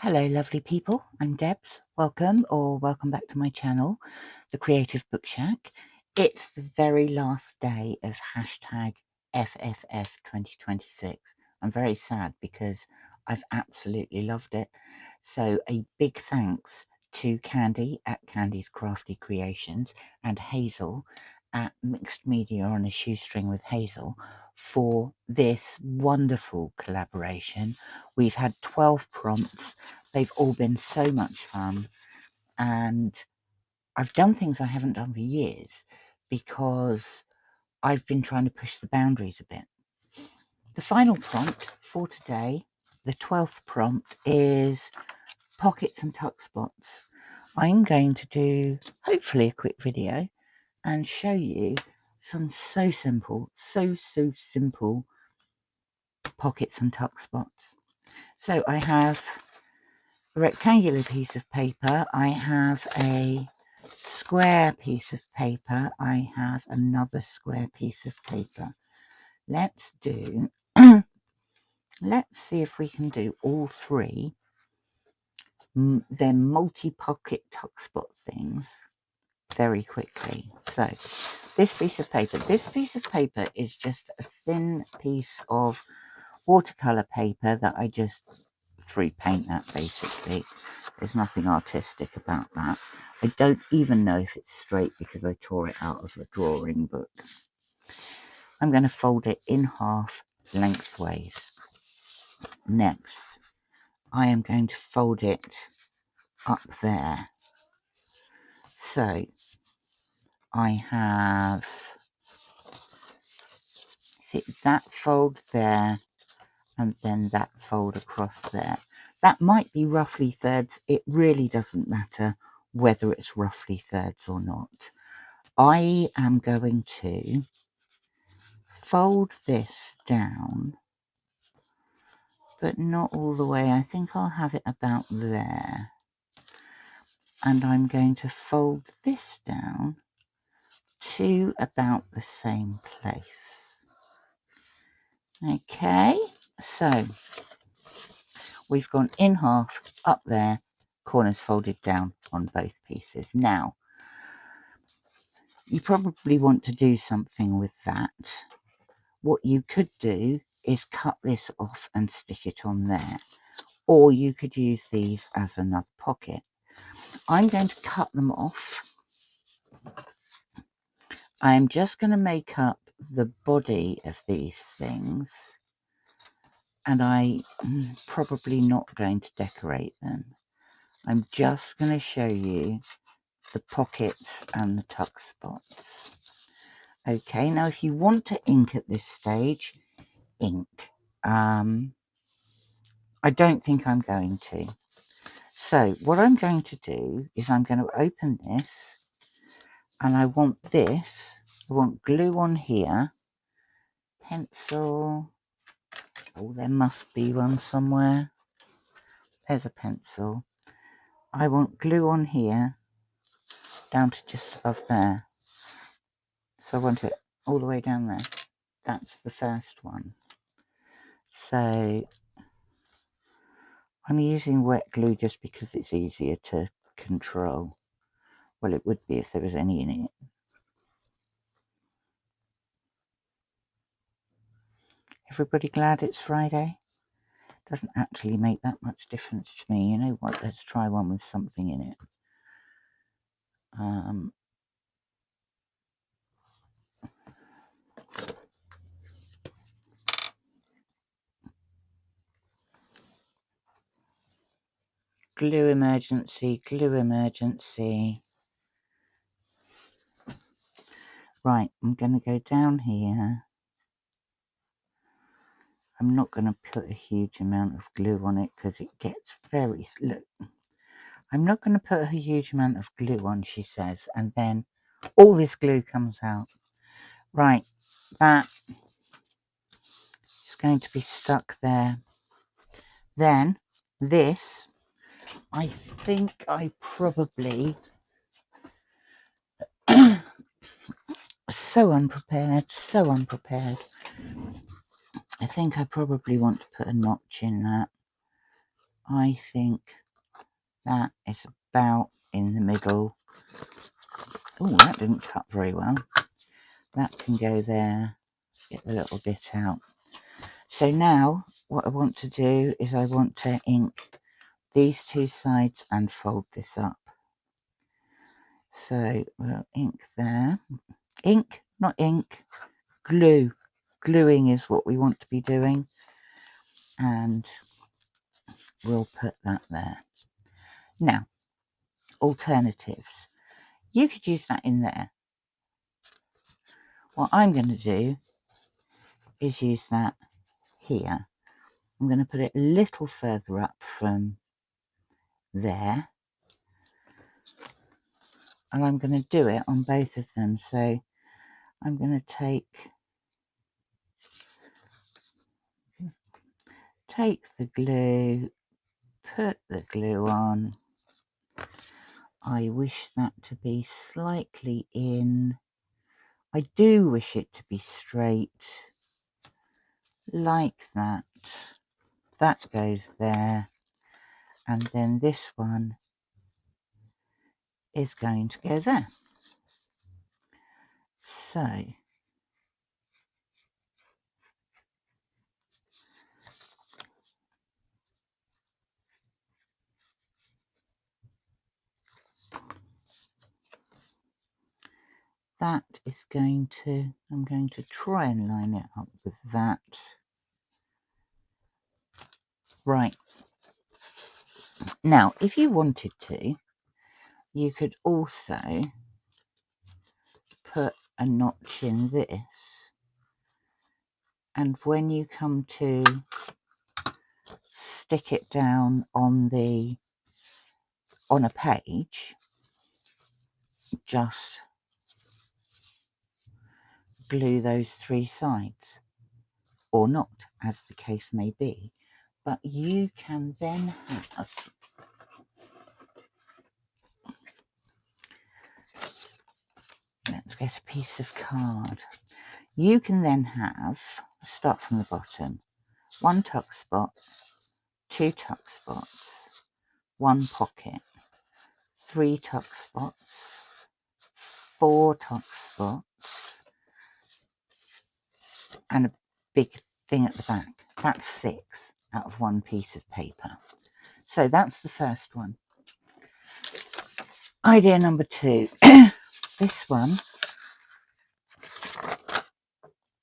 Hello lovely people, I'm Debs. Welcome back to my channel, The Creative Book Shack. It's the very last day of hashtag FFF 2026. I'm very sad because I've absolutely loved it. So a big thanks to Candy at Candy's Crafty Creations and Hazel at Mixed Media on a Shoestring with Hazel for this wonderful collaboration. We've had 12 prompts. They've all been so much fun, and I've done things I haven't done for years because I've been trying to push the boundaries a bit. The final prompt for today, the 12th prompt, is pockets and tuck spots. I'm going to do hopefully a quick video and show you some so simple pockets and tuck spots. So I have a rectangular piece of paper, I have a square piece of paper, I have another square piece of paper. Let's see if we can do all three. They're multi-pocket tuck spot things very quickly. So this piece of paper is just a thin piece of watercolor paper that I just threw paint at, basically. There's nothing artistic about that. I don't even know if it's straight because I tore it out of a drawing book. I'm going to fold it in half lengthways. Next, I am going to fold it up there. So I have, see, that fold there and then that fold across there. That might be roughly thirds. It really doesn't matter whether it's roughly thirds or not. I am going to fold this down, but not all the way. I think I'll have it about there. And I'm going to fold this down to about the same place. Okay, so we've gone in half, up there, corners folded down on both pieces. Now, you probably want to do something with that. What you could do is cut this off and stick it on there, or you could use these as another pocket. I'm going to cut them off. I'm just going to make up the body of these things, and I'm probably not going to decorate them. I'm just going to show you the pockets and the tuck spots. Okay, now if you want to ink at this stage, ink. I don't think I'm going to. So what I'm going to do is I'm going to open this, and I want glue on here, pencil. Oh, there must be one somewhere. There's a pencil. I want glue on here down to just above there. So I want it all the way down there. That's the first one. So I'm using wet glue just because it's easier to control. Well, it would be if there was any in it. Everybody glad it's Friday? Doesn't actually make that much difference to me. You know what? Let's try one with something in it. Glue emergency, glue emergency. Right, I'm going to go down here. I'm not going to put a huge amount of glue on it because it gets very... Look, I'm not going to put a huge amount of glue on, she says, and then all this glue comes out. Right, that is going to be stuck there. Then this, I think I probably... so unprepared. I think I probably want to put a notch in that. I think that is about in the middle. Oh, that didn't cut very well. That can go there, get the little bit out. So now what I want to do is I want to ink these two sides and fold this up. So we'll ink there. Ink, not ink, glue. Gluing is what we want to be doing. And we'll put that there. Now, alternatives. You could use that in there. What I'm going to do is use that here. I'm going to put it a little further up from there. And I'm going to do it on both of them. So I'm going to take the glue, put the glue on. I wish that to be slightly in. I do wish it to be straight, like that. That goes there. And then this one is going to go there. So that is going to, I'm going to try and line it up with that. Right. Now, if you wanted to, you could also put a notch in this. And when you come to stick it down on a page, just glue those three sides, or not, as the case may be. But you can then have, let's get a piece of card. You can then have, start from the bottom, 1 tuck spot, 2 tuck spots, 1 pocket, 3 tuck spots, 4 tuck spots, and a big thing at the back. That's 6 out of 1 piece of paper. So that's the first one. Idea number 2. This one,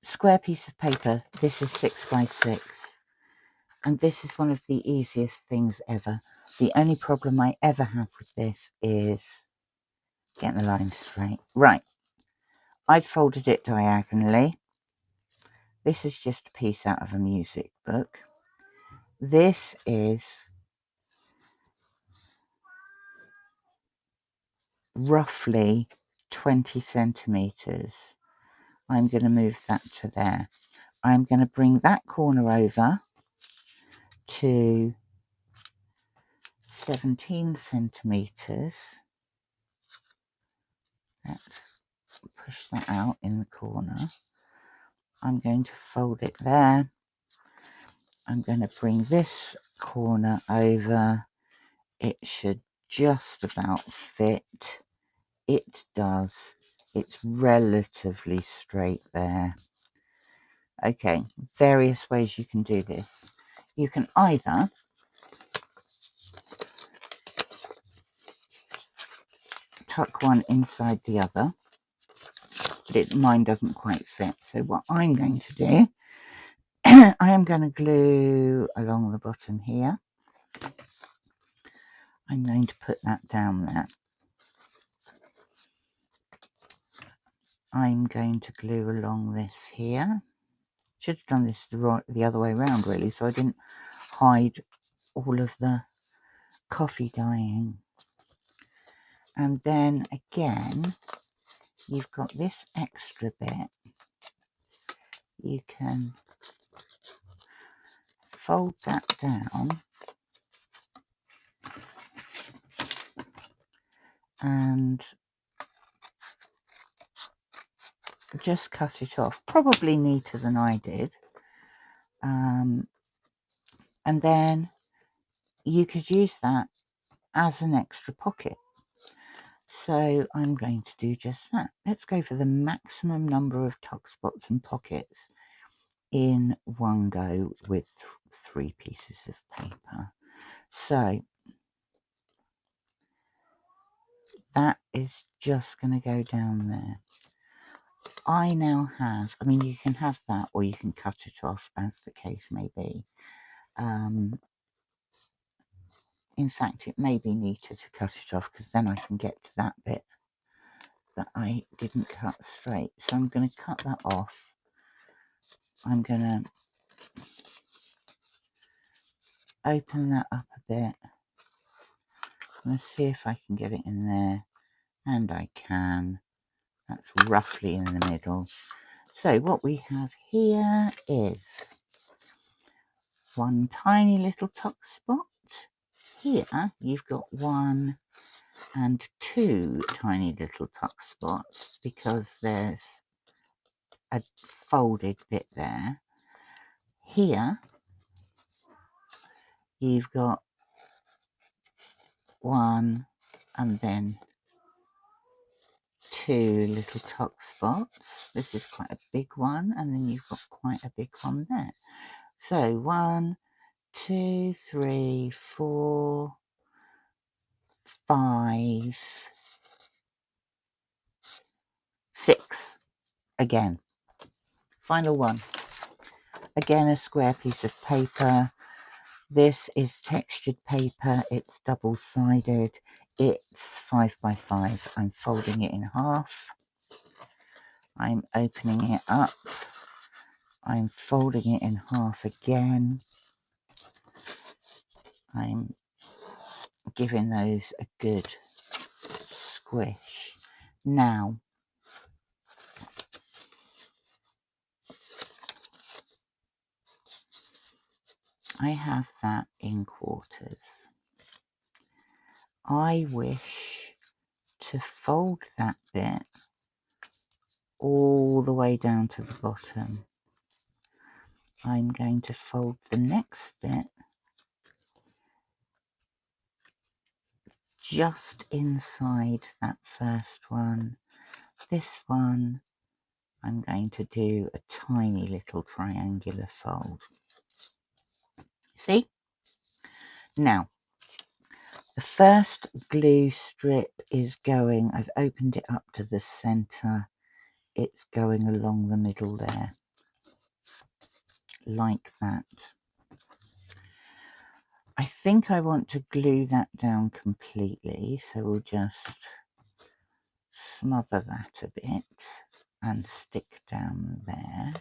square piece of paper. This is 6 by 6. And this is one of the easiest things ever. The only problem I ever have with this is getting the lines straight. Right. I've folded it diagonally. This is just a piece out of a music book. This is roughly 20 centimeters. I'm going to move that to there. I'm going to bring that corner over to 17 centimeters. Let's push that out in the corner. I'm going to fold it there. I'm going to bring this corner over. It should just about fit. It does. It's relatively straight there. Okay, various ways you can do this. You can either tuck one inside the other, but mine doesn't quite fit. So what I'm going to do, I am going to glue along the bottom here. I'm going to put that down there. I'm going to glue along this here. Should have done this the other way around, really, so I didn't hide all of the coffee dyeing. And then again, you've got this extra bit. You can fold that down and just cut it off, probably neater than I did. And then you could use that as an extra pocket. So I'm going to do just that. Let's go for the maximum number of tuck spots and pockets in one go with 3 pieces of paper. So that is just going to go down there. I now have, I mean, you can have that or you can cut it off as the case may be. In fact, it may be neater to cut it off because then I can get to that bit that I didn't cut straight. So I'm going to cut that off. I'm going to open that up a bit. I'm going to see if I can get it in there. And I can. That's roughly in the middle. So what we have here is one tiny little tuck spot. Here you've got 1 and 2 tiny little tuck spots because there's a folded bit there. Here you've got 1 and then 2 little tuck spots. This is quite a big one, and then you've got quite a big one there. So 1, 2, 3, 4, 5, 6. Again, final one. Again, a square piece of paper. This is textured paper. It's double-sided. It's 5 by 5. I'm folding it in half. I'm opening it up. I'm folding it in half again. I'm giving those a good squish. Now, I have that in quarters. I wish to fold that bit all the way down to the bottom. I'm going to fold the next bit just inside that first one. This one, I'm going to do a tiny little triangular fold. See? Now, the first glue strip is going, I've opened it up to the center. It's going along the middle there, like that. I think I want to glue that down completely, so we'll just smother that a bit and stick down there.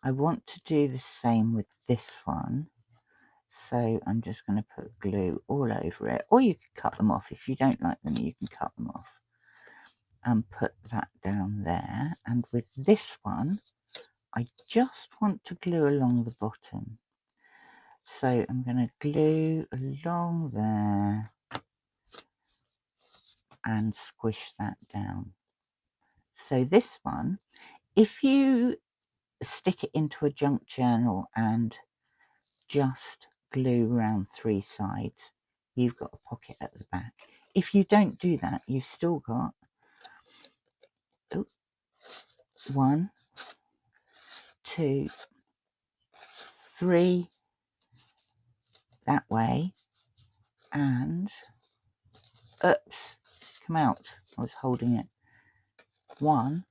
I want to do the same with this one, so I'm just going to put glue all over it, or you can cut them off. If you don't like them, you can cut them off and put that down there. And with this one, I just want to glue along the bottom. So I'm going to glue along there and squish that down. So this one, if you stick it into a junk journal and just glue around 3 sides, you've got a pocket at the back. If you don't do that, you've still got 1, 2, 3 that way, and oops, come out, I was holding it, 1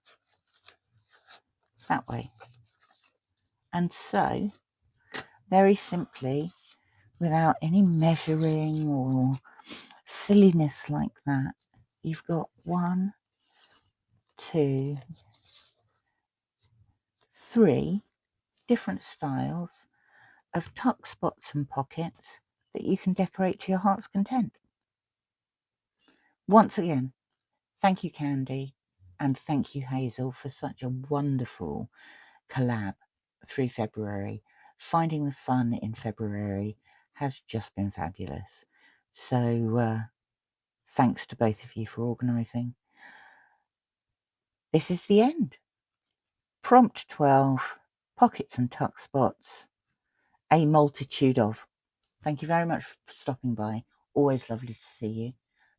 that way. And so, very simply, without any measuring or silliness like that, you've got 1, 2, 3 different styles of tuck spots and pockets that you can decorate to your heart's content. Once again, thank you, Candy, and thank you, Hazel, for such a wonderful collab through February. Finding the fun in February has just been fabulous. So thanks to both of you for organising. This is the end. Prompt 12, pockets and tuck spots, a multitude of. Thank you very much for stopping by. Always lovely to see you,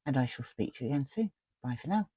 and I shall speak to you again soon. Bye for now.